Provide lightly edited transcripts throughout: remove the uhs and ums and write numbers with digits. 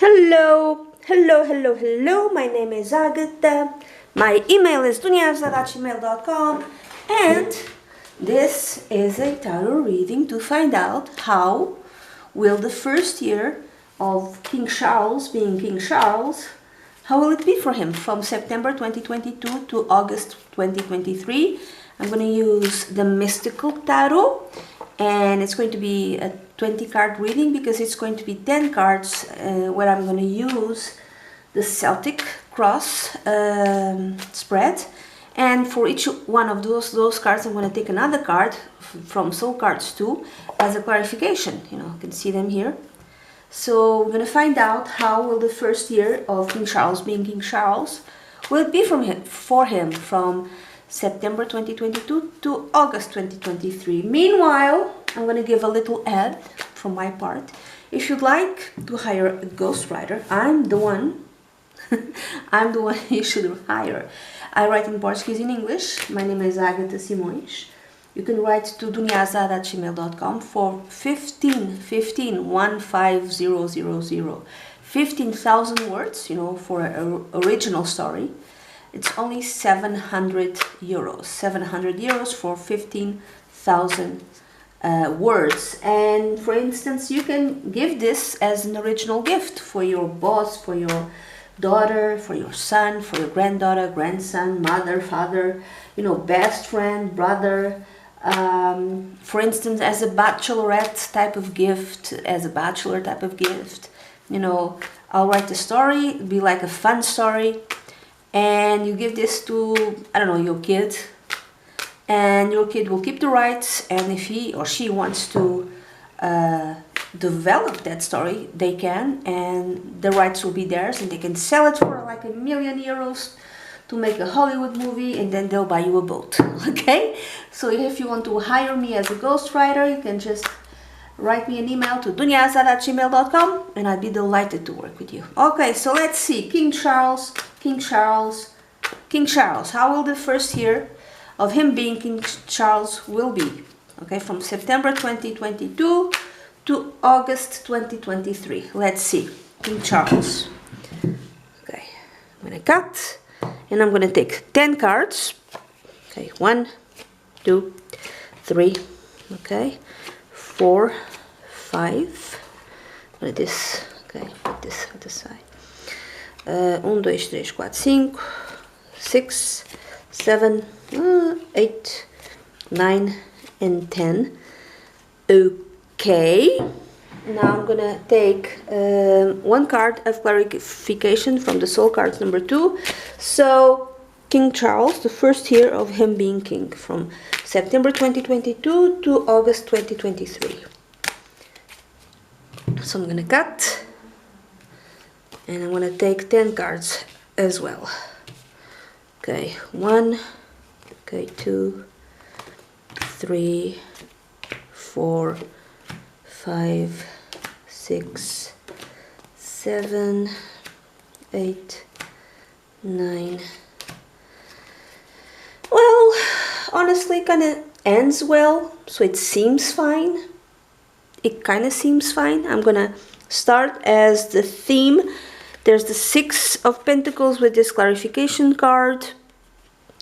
Hello. My name is Agatha. My email is dunyazade@gmail.com, and this is a tarot reading to find out how will the first year of King Charles, being King Charles, how will it be for him from September 2022 to August 2023. I'm going to use the Mystical Tarot, and it's going to be a 20 card reading because it's going to be 10 cards where I'm going to use the Celtic cross spread, and for each one of those cards I'm going to take another card from Soul Cards 2 as a clarification. You can see them here. So we're going to find out how will the first year of King Charles, being King Charles, will it be for him from September 2022 to August 2023. Meanwhile, I'm going to give a little ad from my part. If you'd like to hire a ghostwriter, I'm the one you should hire. I write in Portuguese and English. My name is Agatha Simões. You can write to dunyazade@gmail.com for 15,000 words, for an original story. It's only 700 euros. 700 euros for 15,000 words. And for instance, you can give this as an original gift for your boss, for your daughter, for your son, for your granddaughter, grandson, mother, father, best friend, brother. For instance, as a bachelorette type of gift, as a bachelor type of gift. I'll write a story, it'll be like a fun story, and you give this to, your kid, and your kid will keep the rights, and if he or she wants to develop that story, they can, and the rights will be theirs, and they can sell it for like €1 million to make a Hollywood movie, and then they'll buy you a boat. Okay, so if you want to hire me as a ghostwriter, you can just write me an email to dunyazade@gmail.com, and I'd be delighted to work with you. Okay, so let's see. King Charles. How will the first year of him being King Charles will be? Okay, from September 2022 to August 2023. Let's see. King Charles. Okay, I'm going to cut, and I'm going to take 10 cards. Okay, 1, 2, 3, okay, 4, 5. Put this at the side. 1, 2, 3, 4, 5, 6, 7, 8, 9, and 10. Okay. Now I'm gonna take one card of clarification from the Soul Cards number 2. So King Charles, the first year of him being king, from September 2022 to August 2023. So I'm gonna cut, and I'm gonna take 10 cards as well. Okay, 1, okay, 2, 3, 4, 5, 6, 7, 8, 9. Well, honestly, kind of ends well, so it seems fine. It kind of seems fine. I'm gonna start as the theme. There's the 6 of Pentacles with this clarification card.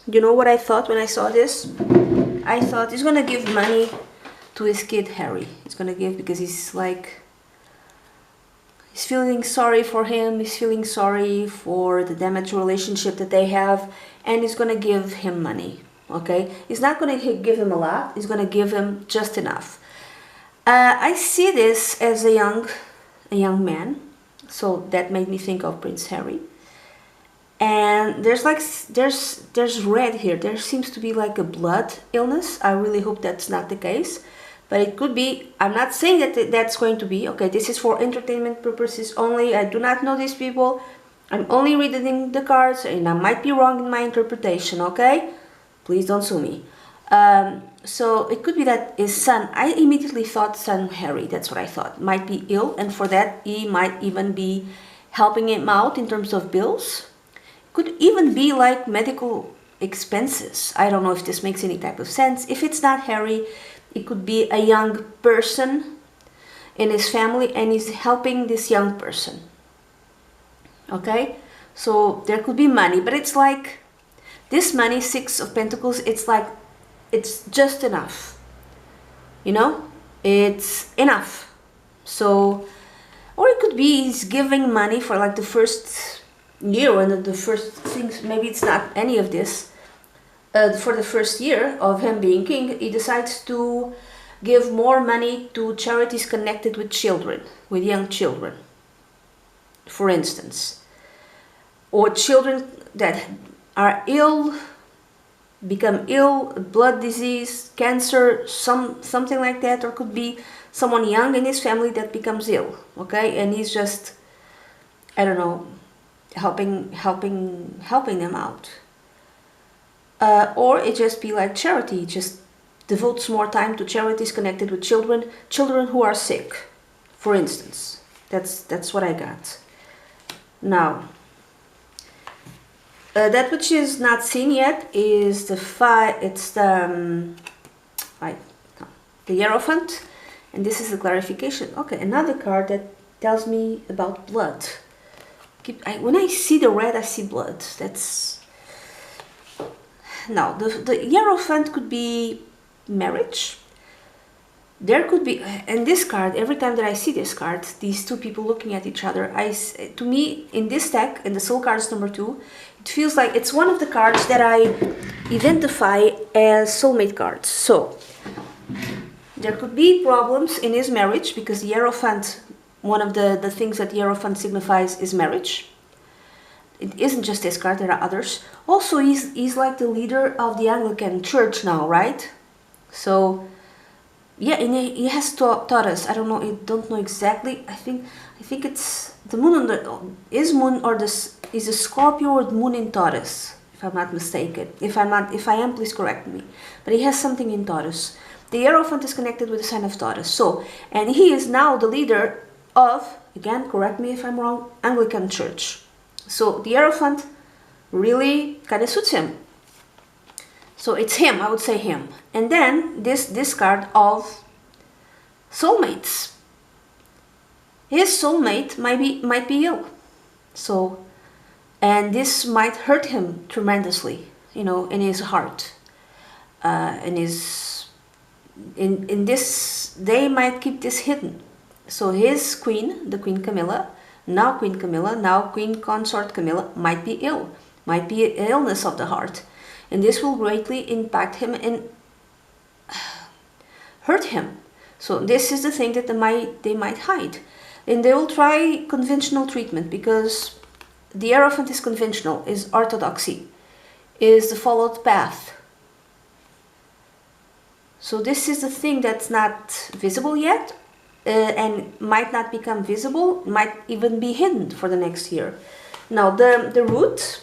You know what I thought when I saw this? I thought he's gonna give money to his kid Harry. He's gonna give because he's feeling sorry for him. He's feeling sorry for the damaged relationship that they have, and he's gonna give him money. Okay, he's not gonna give him a lot. He's gonna give him just enough. I see this as a young man, so that made me think of Prince Harry. And there's red here. There seems to be like a blood illness. I really hope that's not the case, but it could be. I'm not saying that that's going to be. Okay, this is for entertainment purposes only. I do not know these people. I'm only reading the cards, and I might be wrong in my interpretation. Okay, please don't sue me. So it could be that his son, I immediately thought son Harry, that's what I thought, might be ill, and for that he might even be helping him out in terms of bills. Could even be like medical expenses. I don't know if this makes any type of sense. If it's not Harry, it could be a young person in his family, and he's helping this young person. Okay, so there could be money, but it's like this money, Six of Pentacles, it's like it's just enough, you know, it's enough. So, or it could be he's giving money for like the first year, and the first things, maybe it's not any of this. For the first year of him being king, he decides to give more money to charities connected with children, with young children, for instance, or children that are ill, become ill, blood disease, cancer, something like that, or could be someone young in his family that becomes ill, okay, and he's just, I don't know, helping them out, or it just be like charity, just devotes more time to charities connected with children who are sick, for instance. That's what I got. Now, that which is not seen yet is the the Hierophant, and this is the clarification. Okay, another card that tells me about blood. When I see the red, I see blood. That's now the Hierophant could be marriage. There could be, and this card, every time that I see this card, these two people looking at each other, to me, in this deck, in the Soul Cards number 2, it feels like it's one of the cards that I identify as soulmate cards. So, there could be problems in his marriage, because the Hierophant, one of the things that the Hierophant signifies is marriage. It isn't just this card, there are others. Also, he's like the leader of the Anglican Church now, right? So, yeah, and he has taught us. I don't know exactly. I think it's the moon on is a Scorpio or the moon in Taurus, if I'm not mistaken. If I am, please correct me. But he has something in Taurus. The Hierophant is connected with the sign of Taurus. So, and he is now the leader of, again, correct me if I'm wrong, Anglican Church. So the Hierophant really kind of suits him. So it's him, I would say him. And then this card of soulmates. His soulmate might be ill. So, and this might hurt him tremendously, you know, in his heart. In this, they might keep this hidden. So his queen, the Queen Camilla, now Queen Consort Camilla, might be ill. Might be an illness of the heart. And this will greatly impact him and hurt him. So this is the thing that they might hide. And they will try conventional treatment, because the Hierophant is conventional, is orthodoxy, is the followed path. So this is the thing that's not visible yet, and might not become visible, might even be hidden for the next year. Now the root,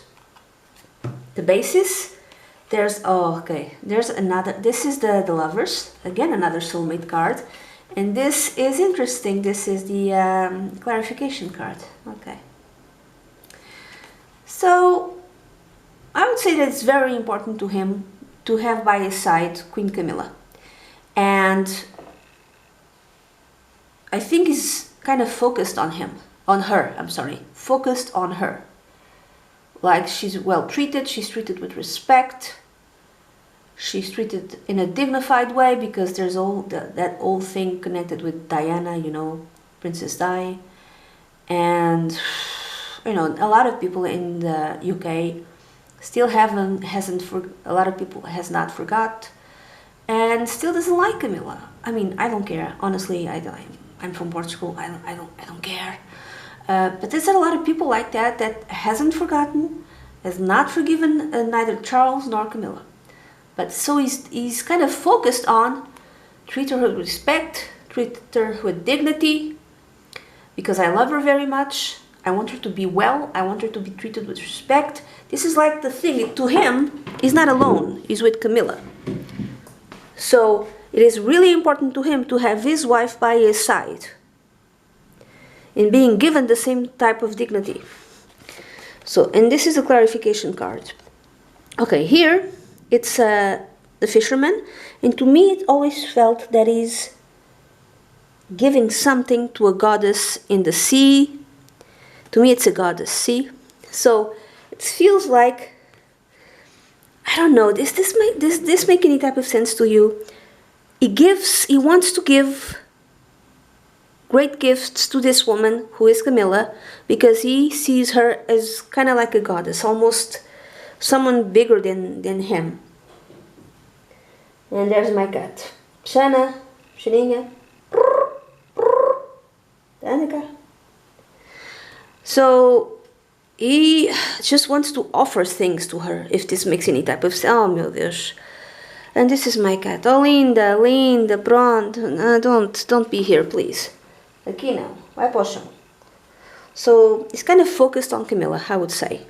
the basis, there's another, this is the Lovers, again another soulmate card, and this is interesting. This is the clarification card. Okay, so I would say that it's very important to him to have by his side Queen Camilla, and I think he's kind of focused on her. Like, she's well treated, she's treated with respect, she's treated in a dignified way, because there's that old thing connected with Diana, you know, Princess Di. And, you know, a lot of people in the UK still a lot of people has not forgot, and still doesn't like Camilla. I mean, I don't care, honestly. I'm from Portugal. I don't care. But there's a lot of people like that hasn't forgotten, has not forgiven neither Charles nor Camilla. But so he's kind of focused on treat her with respect, treat her with dignity, because I love her very much. I want her to be well. I want her to be treated with respect. This is like the thing. To him, he's not alone. He's with Camilla. So it is really important to him to have his wife by his side, in being given the same type of dignity. So, and this is a clarification card. Okay, here it's the Fisherman, and to me it always felt that he's giving something to a goddess in the sea, To me, it's a goddess, see? So it feels like, I don't know, does this make any type of sense to you? He wants to give great gifts to this woman, who is Camilla, because he sees her as kind of like a goddess, almost someone bigger than him. And there's my cat. Shana, Shaninha. Danica. So he just wants to offer things to her, if this makes any type of sense. Oh, meu Deus. And this is my cat. Oh, Linda, pronto. Don't be here, please. Aqui não. Vai para o chão. So he's kind of focused on Camilla, I would say.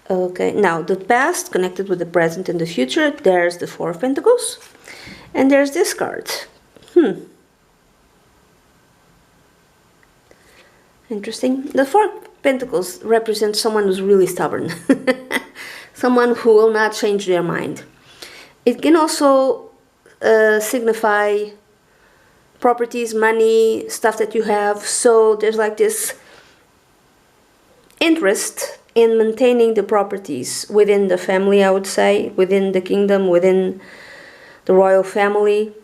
Okay, now the past connected with the present and the future. There's the Four of Pentacles. And there's this card. Interesting. The Four of Pentacles represents someone who's really stubborn. Someone who will not change their mind. It can also signify properties, money, stuff that you have. So there's like this interest in maintaining the properties within the family, I would say, within the kingdom, within the royal family.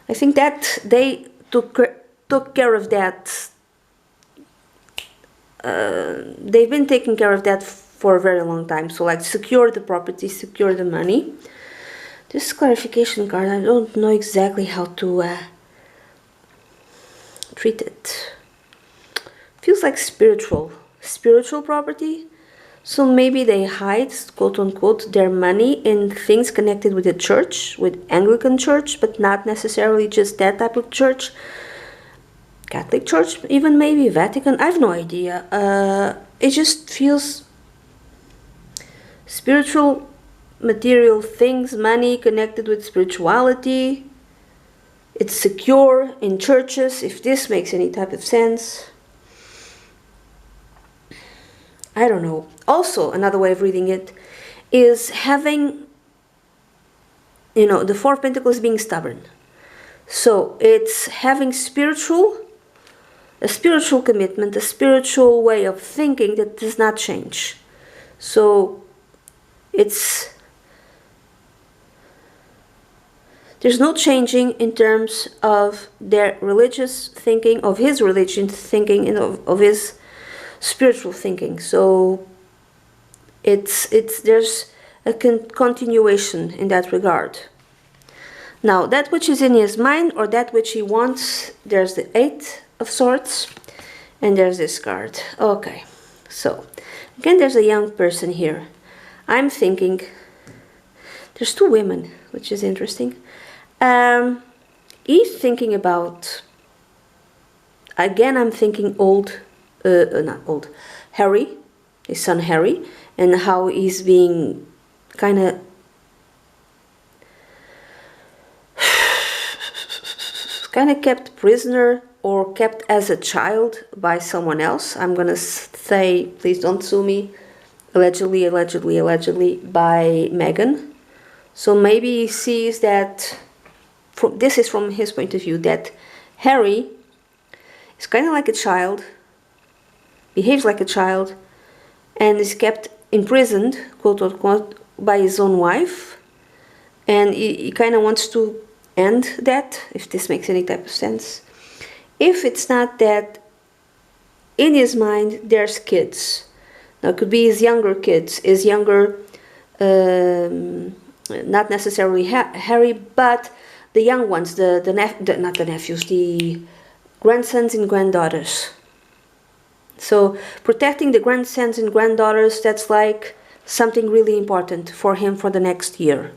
I think that they took care of that. They've been taking care of that for a very long time. So like secure the property, secure the money. This clarification card, I don't know exactly how to treat it. Feels like spiritual property. So maybe they hide, quote unquote, their money in things connected with the church, with Anglican church, but not necessarily just that type of church. Catholic church, even maybe Vatican, I have no idea. It just feels spiritual, material things, money connected with spirituality. It's secure in churches, if this makes any type of sense. I don't know. Also, another way of reading it is having, the Four of Pentacles being stubborn. So it's having a spiritual commitment, a spiritual way of thinking that does not change. So there's no changing in terms of their religious thinking, of his religion thinking, and of his spiritual thinking. So there's a continuation in that regard. Now, that which is in his mind, or that which he wants, there's the Eight of Swords, and there's this card. Okay, so again, there's a young person here. I'm thinking there's two women, which is interesting. He's thinking about, again, I'm thinking Harry, his son Harry, and how he's being kind of kept prisoner or kept as a child by someone else. I'm gonna say, please don't sue me, allegedly by Meghan. So maybe he sees that, this is from his point of view, that Harry is kind of like a child, behaves like a child, and is kept imprisoned, quote unquote, by his own wife, and he kind of wants to end that, if this makes any type of sense. If it's not that, in his mind there's kids. Now it could be his younger kids, not necessarily Harry, but the young ones, not the nephews, the grandsons and granddaughters. So protecting the grandsons and granddaughters, that's like something really important for him for the next year.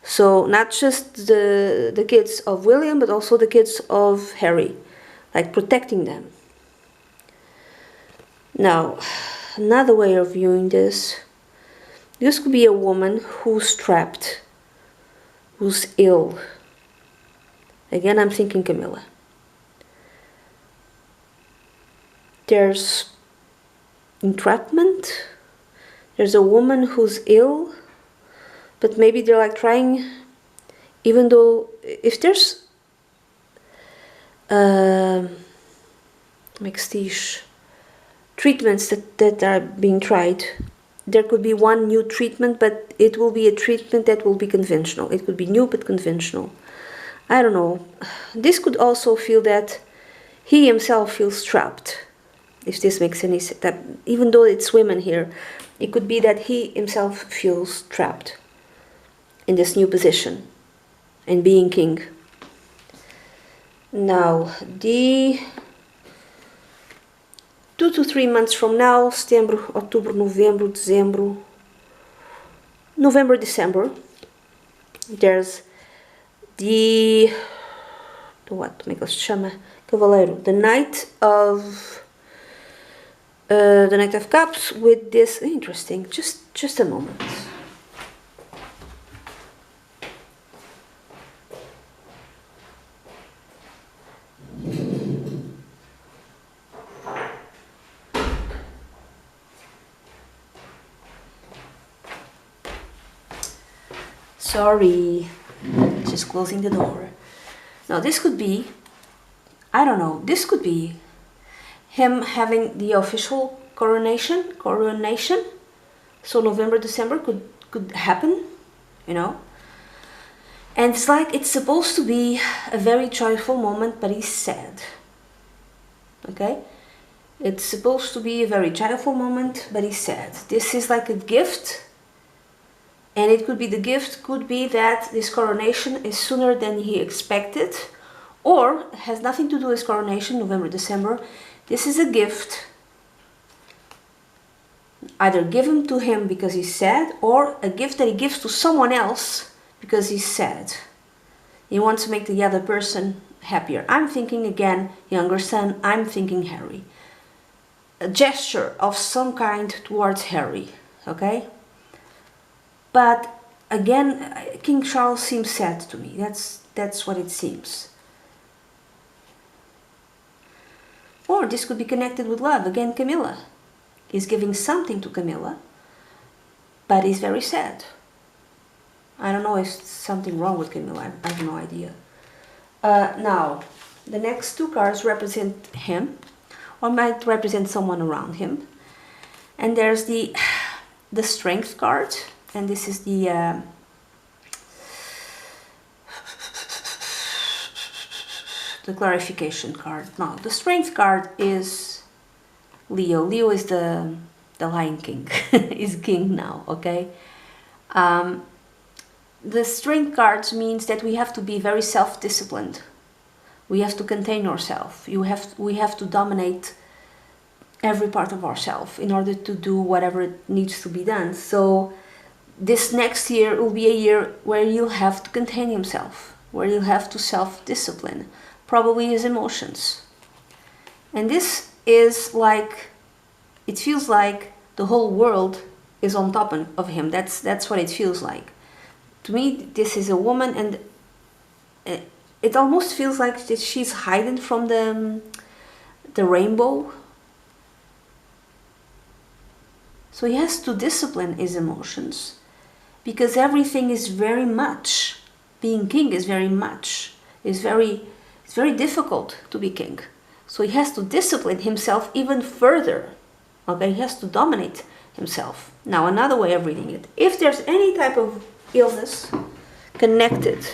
So not just the kids of William, but also the kids of Harry, like protecting them. Now, another way of viewing this could be a woman who's trapped, who's ill. Again, I'm thinking Camilla. There's entrapment. There's a woman who's ill, but maybe they're like trying, even though if there's these treatments that are being tried. There could be one new treatment, but it will be a treatment that will be conventional. It could be new but conventional. I don't know. This could also feel that he himself feels trapped, if this makes any sense. That even though it's women here, it could be that he himself feels trapped in this new position and being king. Now, the 2 to 3 months from now, setembro, outubro, novembro, dezembro, November, December, there's what é que se chama? Cavaleiro, the Knight of Cups with this, interesting, just a moment. Sorry, just closing the door. Now this could be, I don't know, this could be him having the official coronation. So November, December could happen, you know. And it's like it's supposed to be a very joyful moment, but he's sad. Okay? It's supposed to be a very joyful moment, but he's sad. This is like a gift. And it could be, the gift could be that this coronation is sooner than he expected, or has nothing to do with coronation, November, December. This is a gift, either given to him because he's sad, or a gift that he gives to someone else because he's sad. He wants to make the other person happier. I'm thinking again, younger son, I'm thinking Harry. A gesture of some kind towards Harry, okay? But again, King Charles seems sad to me. That's what it seems. Or this could be connected with love. Again, Camilla. He's giving something to Camilla, but he's very sad. I don't know if there's something wrong with Camilla. I have no idea. Now, the next two cards represent him, or might represent someone around him. And there's the Strength card. And this is the clarification card. Now, the Strength card is Leo. Leo is the Lion King. Is king now, okay? The Strength cards means that we have to be very self-disciplined. We have to contain ourselves. We have to dominate every part of ourselves in order to do whatever needs to be done. So this next year will be a year where you'll have to contain himself, where you'll have to self-discipline, probably his emotions. And this is like, it feels like the whole world is on top of him. That's what it feels like. To me, this is a woman, and it almost feels like that she's hiding from the rainbow. So he has to discipline his emotions, because everything is very much, being king is very much, it's very difficult to be king. So he has to discipline himself even further. Okay, he has to dominate himself. Now, another way of reading it, if there's any type of illness connected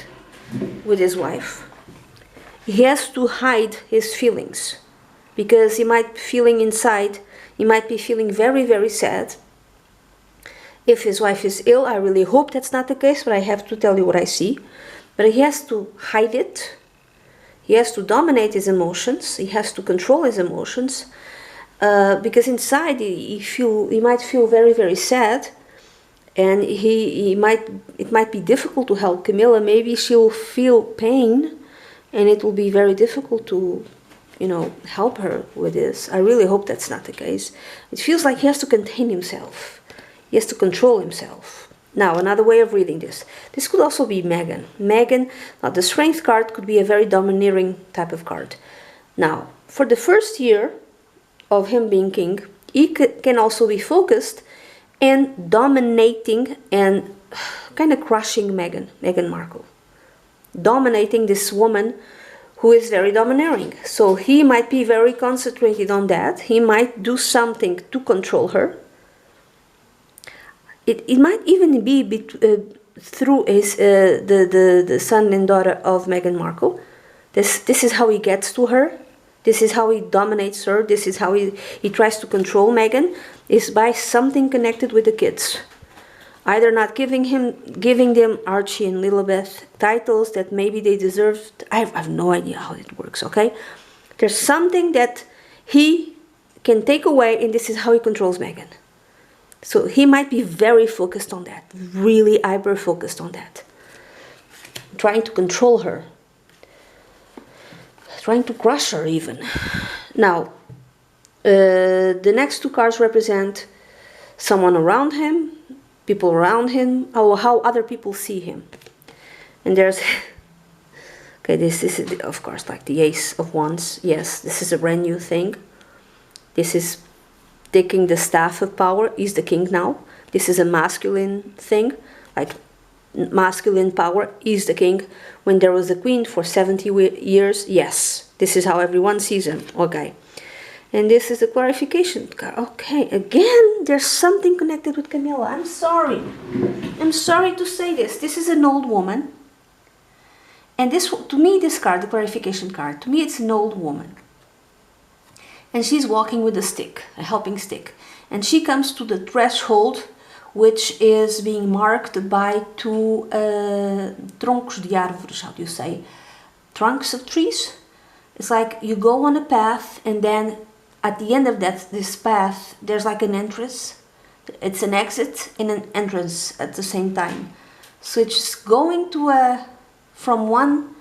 with his wife, he has to hide his feelings, because he might be feeling inside, he might be feeling very, very sad. If his wife is ill, I really hope that's not the case, but I have to tell you what I see. But he has to hide it. He has to dominate his emotions. He has to control his emotions, because inside he might feel very, very sad, and it might be difficult to help Camilla. Maybe she'll feel pain, and it will be very difficult to, help her with this. I really hope that's not the case. It feels like he has to contain himself. He has to control himself. Now, another way of reading this. This could also be Megan. Megan, now the Strength card could be a very domineering type of card. Now, for the first year of him being king, he can also be focused in dominating and kind of crushing Meghan Markle. Dominating this woman who is very domineering. So he might be very concentrated on that. He might do something to control her. It might even be through the son and daughter of Meghan Markle. This is how he gets to her. This is how he dominates her. This is how he tries to control Meghan, is by something connected with the kids. Either not giving them Archie and Lilibeth titles that maybe they deserved. I have no idea how it works, okay? There's something that he can take away, and this is how he controls Meghan. So he might be very focused on that, really hyper-focused on that. Trying to control her. Trying to crush her even. Now, the next two cards represent someone around him, people around him, or how other people see him. And there's, okay, this is of course like the Ace of Wands. Yes, this is a brand new thing. This is taking the staff of power. He's the king now. This is a masculine thing, like masculine power. He's the king. When there was a queen for 70 years, yes, this is how everyone sees him. Okay. And this is the clarification card. Okay, again, there's something connected with Camilla. I'm sorry. I'm sorry to say this. This is an old woman. And this, to me, this card, the clarification card, to me it's an old woman. And she's walking with a stick, a helping stick. And she comes to the threshold, which is being marked by two troncos de árvores, how do you say? Trunks of trees. It's like you go on a path, and then at the end of this path, there's like an entrance. It's an exit and an entrance at the same time. So it's going to from one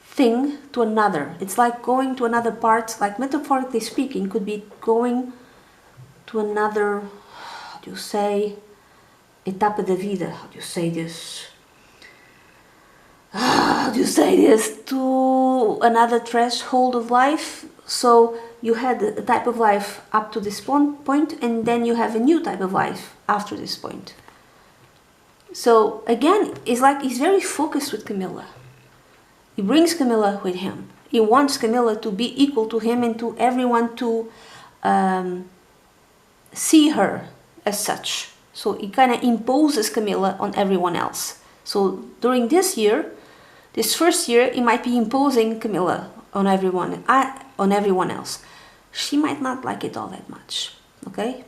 thing to another. It's like going to another part, like metaphorically speaking, could be going to another, how do you say, etapa da vida, how do you say this? How do you say this? To another threshold of life. So you had a type of life up to this point, and then you have a new type of life after this point. So again, it's like he's very focused with Camilla. He brings Camilla with him. He wants Camilla to be equal to him and to everyone to see her as such. So he kind of imposes Camilla on everyone else. So during this year, this first year, he might be imposing Camilla on everyone else. She might not like it all that much, okay?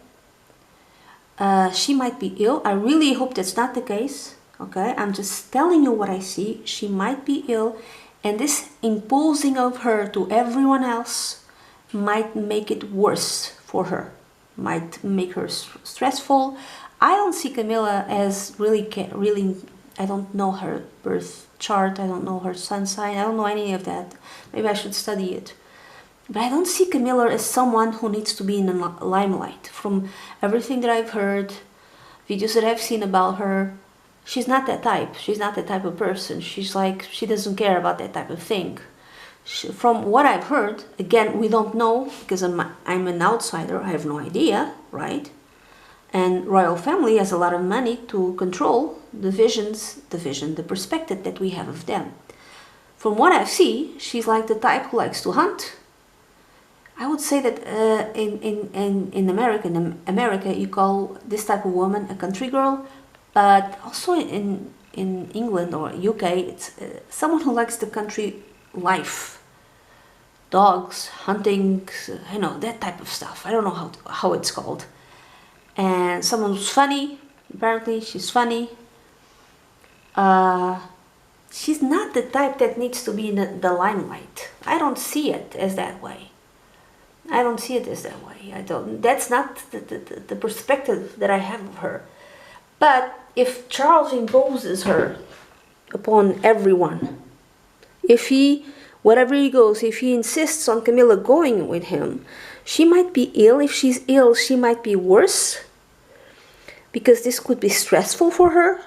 She might be ill. I really hope that's not the case, okay? I'm just telling you what I see. She might be ill, and this imposing of her to everyone else might make it worse for her, might make her stressful. I don't see Camilla as really, I don't know her birth chart, I don't know her sun sign, I don't know any of that. Maybe I should study it. But I don't see Camilla as someone who needs to be in the limelight. From everything that I've heard, videos that I've seen about her, she's not that type. She's not that type of person. She's like, she doesn't care about that type of thing. From what I've heard, again, we don't know, because I'm an outsider, I have no idea, right? And royal family has a lot of money to control the perspective that we have of them. From what I see, she's like the type who likes to hunt. I would say that in America, you call this type of woman a country girl, but also in England or UK, it's someone who likes the country life. Dogs, hunting, you know, that type of stuff. I don't know how it's called. And someone who's funny, apparently she's funny. She's not the type that needs to be in the limelight. I don't see it as that way. I don't see it as that way. That's not the perspective that I have of her. But if Charles imposes her upon everyone, if he, wherever he goes, if he insists on Camilla going with him, she might be ill. If she's ill, she might be worse, because this could be stressful for her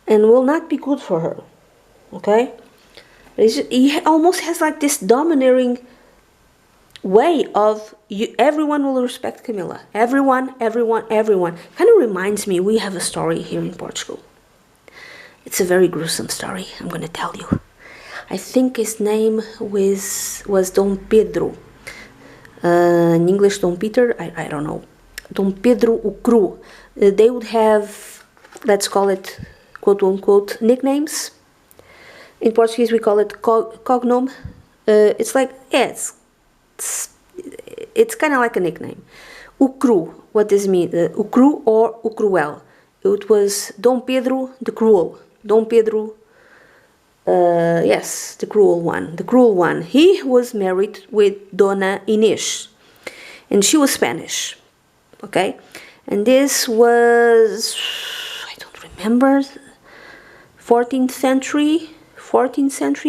and will not be good for her, okay? He almost has like this domineering way of, everyone will respect Camilla. Everyone. Kind of reminds me, we have a story here in Portugal. It's a very gruesome story, I'm going to tell you. I think his name was Dom Pedro. In English, Dom Peter, I don't know. Dom Pedro o Cru. They would have, let's call it, quote unquote, nicknames. In Portuguese, we call it cognome. It's like, yeah, it's kind of like a nickname. O Cru, what does it mean? O Cru or o Cruel. It was Dom Pedro the Cruel. Dom Pedro, yes, the cruel one. The cruel one. He was married with Dona Inés, and she was Spanish. Okay, and this was, I don't remember, 14th century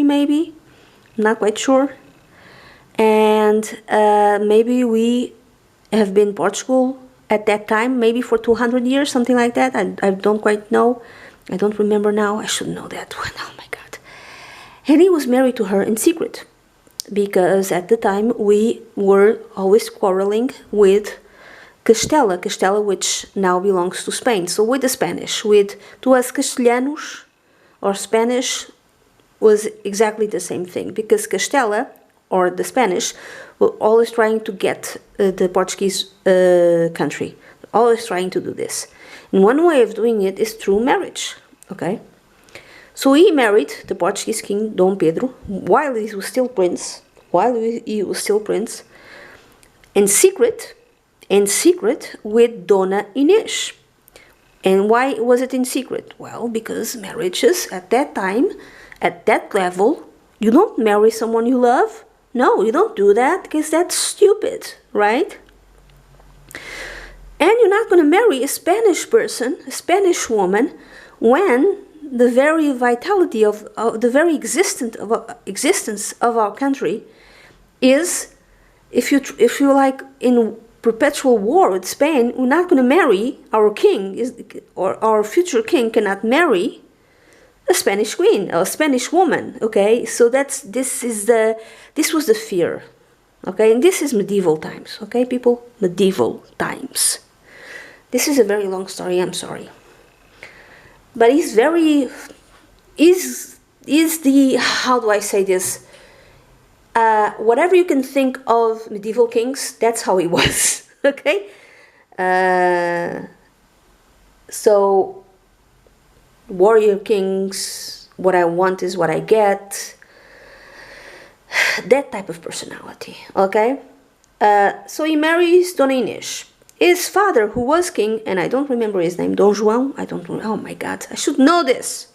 maybe, I'm not quite sure. And maybe we have been Portugal at that time, maybe for 200 years, something like that. I don't quite know. I don't remember now. I should know that one. Oh my God. And he was married to her in secret, because at the time we were always quarreling with Castella, which now belongs to Spain. So with the Spanish, to us Castellanos or Spanish was exactly the same thing, because Castella or the Spanish were always trying to get the Portuguese country, always trying to do this. And one way of doing it is through marriage, okay? So he married the Portuguese king, Dom Pedro, while he was still prince, in secret with Dona Inés. And why was it in secret? Well, because marriages at that time, at that level, you don't marry someone you love. No, you don't do that, because that's stupid, right? And you're not going to marry a Spanish person, a Spanish woman, when the very vitality of the very existence of our country is, if you like, in perpetual war with Spain, we're not going to marry our king, or our future king cannot marry a Spanish queen, a Spanish woman. Okay, so this was the fear. Okay, and this is medieval times. Okay, people, medieval times. This is a very long story. I'm sorry, but he's the, how do I say this? Whatever you can think of medieval kings, that's how he was. Okay, so warrior kings, what I want is what I get, that type of personality. Okay, so he marries Dona Inés. His father, who was king, and I don't remember his name, Don João, I don't know, oh my God, I should know this,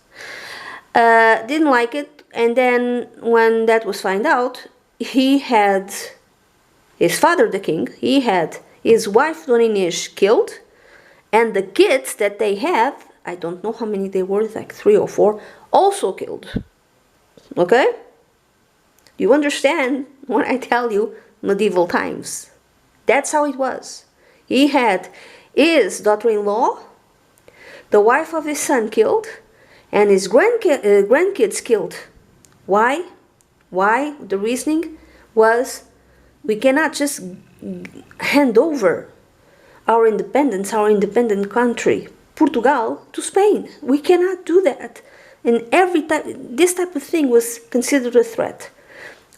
didn't like it. And then when that was found out, he had his father, the king, he had his wife Dona Inés killed, and the kids that they had, I don't know how many they were, like 3 or 4, also killed. Okay? You understand when I tell you medieval times? That's how it was. He had his daughter-in-law, the wife of his son killed, and his grandkids killed. Why? Why? The reasoning was, we cannot just hand over our independent country, Portugal, to Spain. We cannot do that. And this type of thing was considered a threat.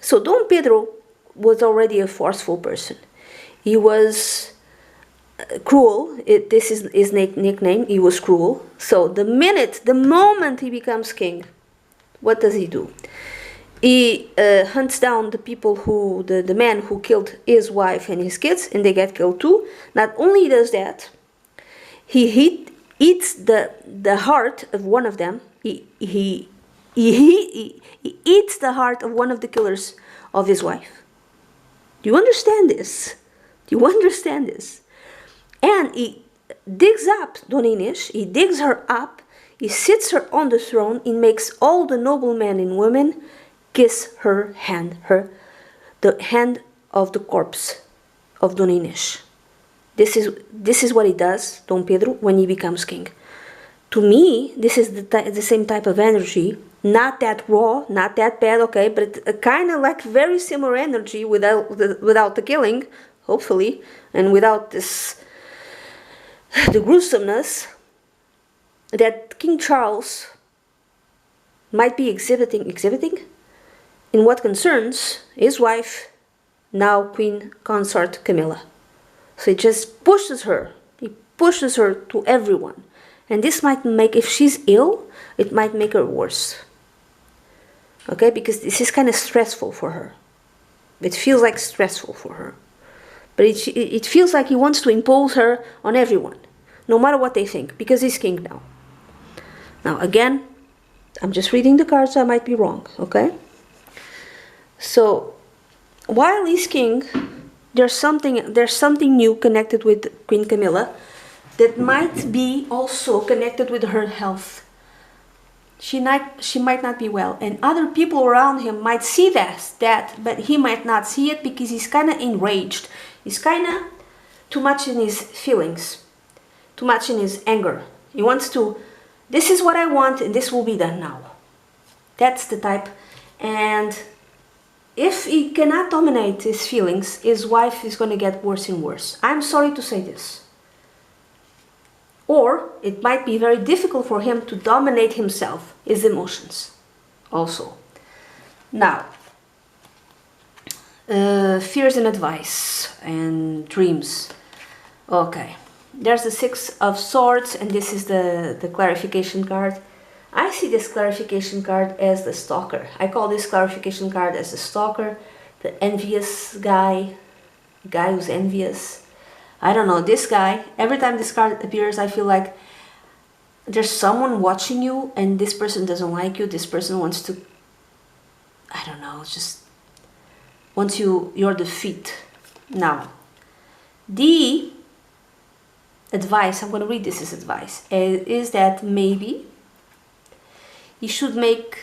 So Dom Pedro was already a forceful person. He was cruel. This is his nickname. He was cruel. So the moment he becomes king, what does he do? He hunts down the people the man who killed his wife and his kids, and they get killed too. Not only does that, he eats the heart of one of them. He eats the heart of one of the killers of his wife. Do you understand this? Do you understand this? And he digs up Dona Inés, he digs her up, he sits her on the throne, he makes all the noblemen and women kiss her hand, the hand of the corpse of Dona Inés. This is what he does, Dom Pedro, when he becomes king. To me, this is the same type of energy, not that raw, not that bad, okay, but kind of like very similar energy without the killing, hopefully, and without the gruesomeness that King Charles might be exhibiting. in what concerns his wife, now Queen Consort Camilla. So he just pushes her. He pushes her to everyone. And this might make, if she's ill, it might make her worse. Okay, because this is kind of stressful for her. It feels like stressful for her. But it feels like he wants to impose her on everyone, no matter what they think, because he's king now. Now again, I'm just reading the cards, so I might be wrong, okay? So, while he's king, there's something new connected with Queen Camilla that might be also connected with her health. She might not be well, and other people around him might see that, but he might not see it because he's kind of enraged. He's kind of too much in his feelings, too much in his anger. He wants to, this is what I want, and this will be done now. That's the type. And if he cannot dominate his feelings, his wife is going to get worse and worse. I'm sorry to say this. Or it might be very difficult for him to dominate himself, his emotions also. Now, fears and advice and dreams. Okay, there's the Six of Swords, and this is the clarification card. I see this clarification card as the stalker. I call this clarification card as the stalker, the envious guy, the guy who's envious. I don't know, this guy, every time this card appears, I feel like there's someone watching you and this person doesn't like you. This person wants to, I don't know, just wants your defeat. Now, the advice, I'm going to read this as advice, is that maybe you should make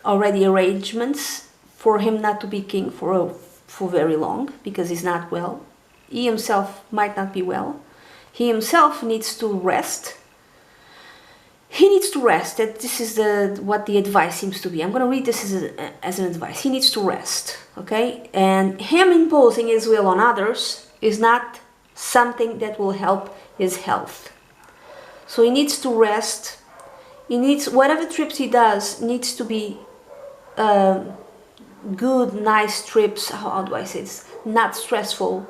already arrangements for him not to be king for very long, because he's not well. He himself might not be well. He himself needs to rest. He needs to rest. That this is what the advice seems to be. I'm going to read this as an advice. He needs to rest, okay? And him imposing his will on others is not something that will help his health. So he needs to rest. He needs, whatever trips he does, needs to be good, nice trips. How do I say this? Not stressful.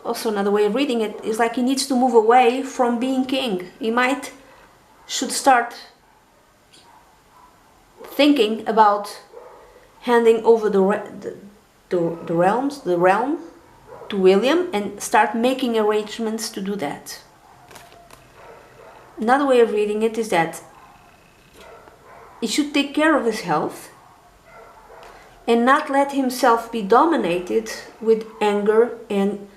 Also another way of reading it is like he needs to move away from being king. He should start thinking about handing over the realm to William and start making arrangements to do that. Another way of reading it is that he should take care of his health and not let himself be dominated with anger and,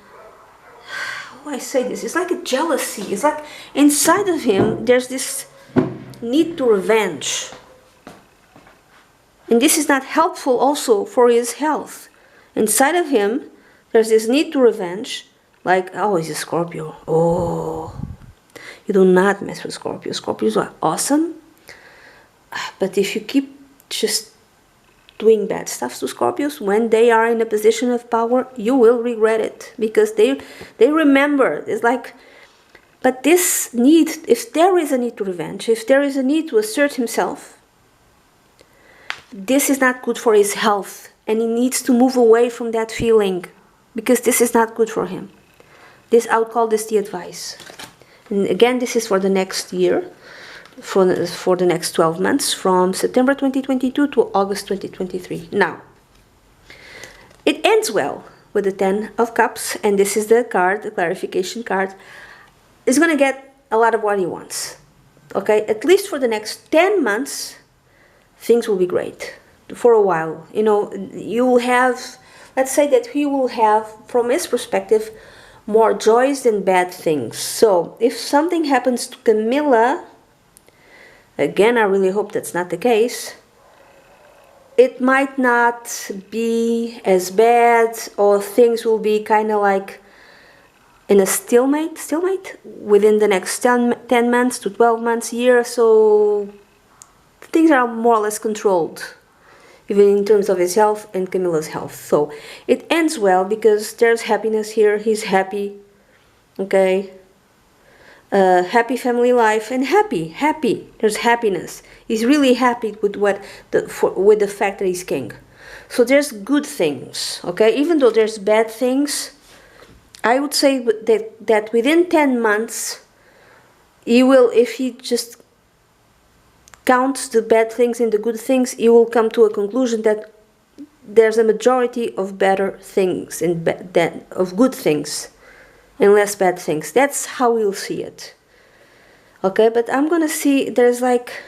how do I say this? It's like a jealousy. It's like inside of him there's this need to revenge. And this is not helpful also for his health. Inside of him there's this need to revenge, like, oh, he's a Scorpio. Oh, you do not mess with Scorpio. Scorpios are awesome. But if you keep just doing bad stuff to Scorpios, when they are in a position of power, you will regret it, because they remember. It's like, but this need, if there is a need to revenge, if there is a need to assert himself, this is not good for his health, and he needs to move away from that feeling, because this is not good for him. This, I would call this the advice. And again, this is for the next year. For the next 12 months, from September 2022 to August 2023. Now, it ends well with the 10 of Cups, and this is the card, the clarification card. He's going to get a lot of what he wants. Okay, at least for the next 10 months, things will be great. For a while, you know, you will have, let's say that he will have, from his perspective, more joys than bad things. So, if something happens to Camilla, again, I really hope that's not the case, it might not be as bad, or things will be kind of like in a stalemate within the next 10 months to 12 months, year. So things are more or less controlled, even in terms of his health and Camilla's health. So it ends well because there's happiness here. He's happy, okay? happy family life, and happy. There's happiness. He's really happy with with the fact that he's king. So there's good things, okay? Even though there's bad things, I would say that within 10 months, he will, if he just counts the bad things and the good things, he will come to a conclusion that there's a majority of better things and of good things and less bad things. That's how we'll see it. Okay, but I'm gonna see there's like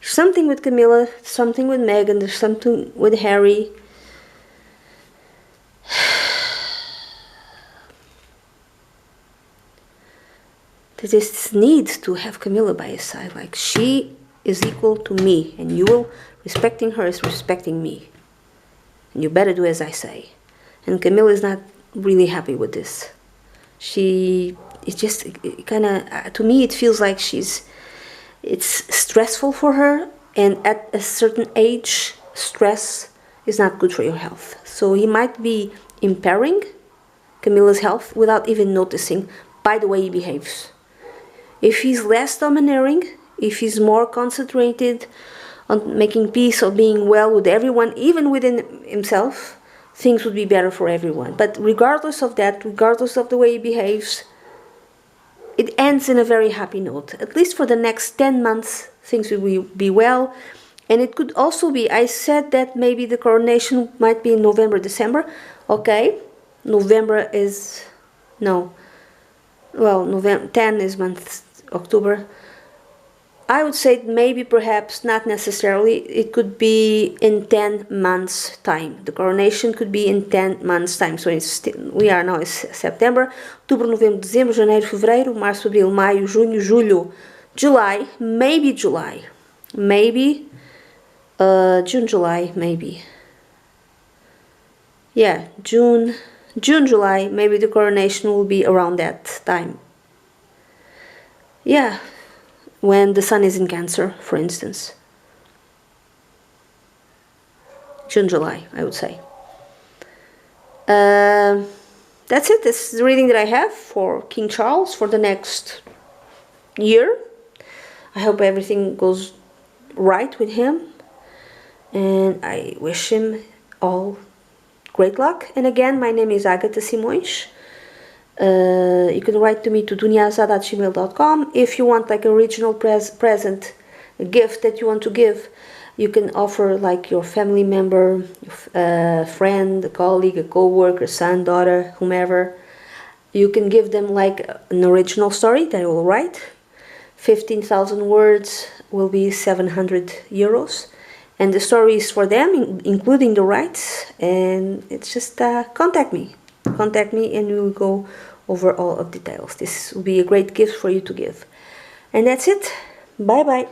something with Camilla, something with Meghan, there's something with Harry. There's this need to have Camilla by his side, like she is equal to me, and respecting her is respecting me. And you better do as I say. And Camilla is not really happy with this. It's just kind of, to me it feels like it's stressful for her, and at a certain age, stress is not good for your health. So he might be impairing Camilla's health without even noticing by the way he behaves. If he's less domineering, if he's more concentrated on making peace or being well with everyone, even within himself, things would be better for everyone. But regardless of that, regardless of the way he behaves, it ends in a very happy note. At least for the next 10 months, things will be well. And it could also be, I said that maybe the coronation might be in November, December. Okay, November is, no, well, November 10 is month, October. I would say maybe, perhaps, not necessarily, it could be in 10 months time. The coronation could be in 10 months time. So we are now in September, Outubro, Novembro, Dezembro, Janeiro, Fevereiro, Março, Abril, Maio, Junho, Julho, July, maybe July. Maybe June, July, maybe. Yeah, June, July, maybe the coronation will be around that time. Yeah, when the sun is in Cancer, for instance. June, July, I would say. That's it. This is the reading that I have for King Charles for the next year. I hope everything goes right with him, and I wish him all great luck. And again, my name is Agatha Simões. You can write to me to dunyazade@gmail.com. If you want like an original present, a gift that you want to give, you can offer like your family member, a friend, a colleague, a co-worker, son, daughter, whomever. You can give them like an original story that I will write. 15,000 words will be 700 euros. And the story is for them, including the rights. And it's just contact me. Contact me and we will go over all of details. This will be a great gift for you to give. And that's it. Bye bye.